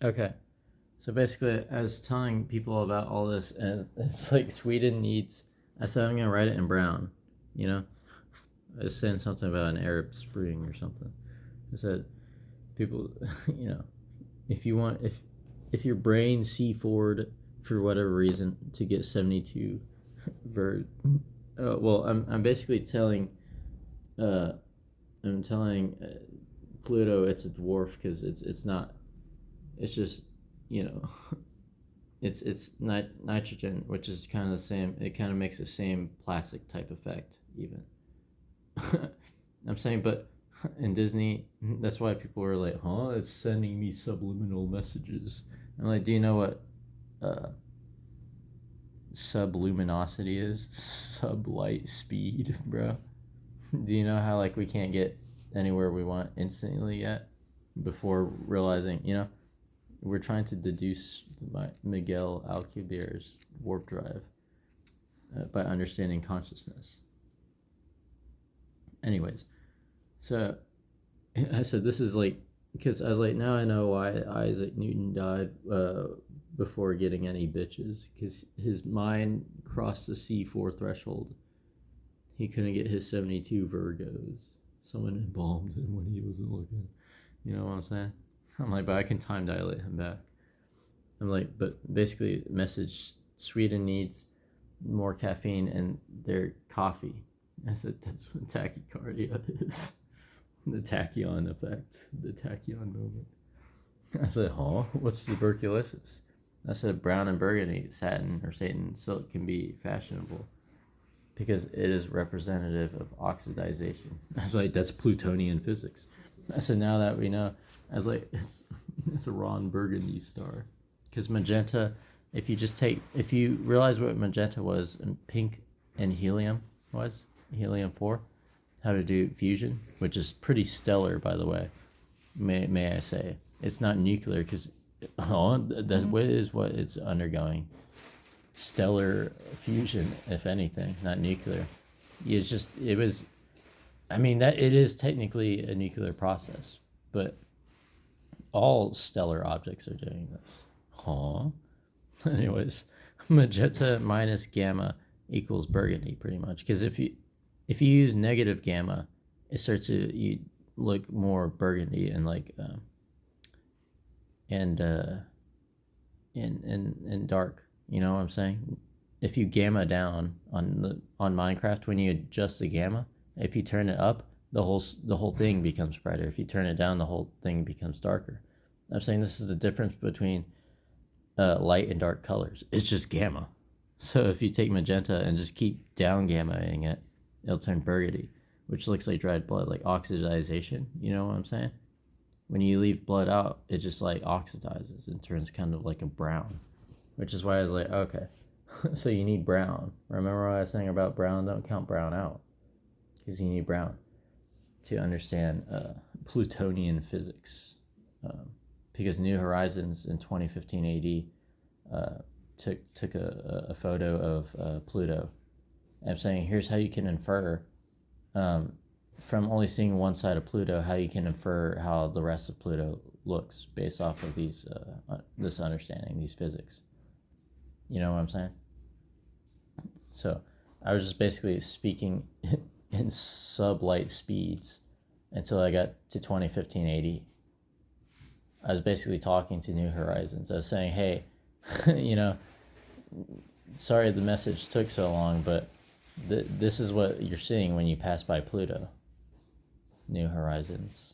Okay. So basically, I was telling people about all this, and it's like Sweden needs. I said I'm gonna write it in brown. You know, I was saying something about an Arab Spring or something. I said people, you know, if you want, if your brain see forward for whatever reason to get 72 ver. Well, I'm basically telling, uh, I'm telling Pluto it's a dwarf because it's not. It's just, you know. It's nitrogen, which is kind of the same. It kind of makes the same plastic type effect, even. I'm saying, but in Disney, that's why people were like, "Huh? It's sending me subliminal messages." I'm like, "Do you know what uh, subluminosity is? Sublight speed, bro. Do you know how like we can't get anywhere we want instantly yet before realizing, we're trying to deduce Miguel Alcubierre's warp drive by understanding consciousness. Anyways, so I said this is like, because I was like, now I know why Isaac Newton died before getting any bitches, because his mind crossed the C4 threshold. He couldn't get his 72 Virgos. Someone embalmed him when he wasn't looking. You know what I'm saying? I'm like, but I can time dilate him back. I'm like, but basically, message Sweden needs more caffeine in their coffee. I said, that's what tachycardia is. The tachyon effect, the tachyon moment. I said, huh? What's tuberculosis? I said, brown and burgundy, satin or Satan silk can be fashionable because it is representative of oxidization. I was like, that's Plutonian physics. I said, now that we know, I was like, it's a Ron Burgundy star. Because magenta, if you realize what magenta was and pink and helium was, helium 4, how to do fusion, which is pretty stellar, by the way, may I say. It's not nuclear because that is what it's undergoing. Stellar fusion, if anything, not nuclear. It was, I mean, that it is technically a nuclear process, but all stellar objects are doing this. Huh? Anyways, magenta minus gamma equals burgundy, pretty much. Because if you use negative gamma, it starts to you look more burgundy and like and and dark. You know what I'm saying? If you gamma down on Minecraft, when you adjust the gamma, if you turn it up, the whole thing becomes brighter. If you turn it down, the whole thing becomes darker. I'm saying this is the difference between light and dark colors. It's just gamma. So if you take magenta and just keep down gammaing it, it'll turn burgundy, which looks like dried blood, like oxidization. You know what I'm saying? When you leave blood out, it just like oxidizes and turns kind of like a brown, which is why I was like, okay, so you need brown. Remember what I was saying about brown? Don't count brown out, because you need brown to understand Plutonian physics. Because New Horizons in 2015 AD took a photo of Pluto. And I'm saying here's how you can infer from only seeing one side of Pluto, how you can infer how the rest of Pluto looks based off of this understanding, these physics. You know what I'm saying? So I was just basically speaking in sublight speeds until I got to 2015 AD. I was basically talking to New Horizons. I was saying, hey, sorry the message took so long, but this is what you're seeing when you pass by Pluto. New Horizons.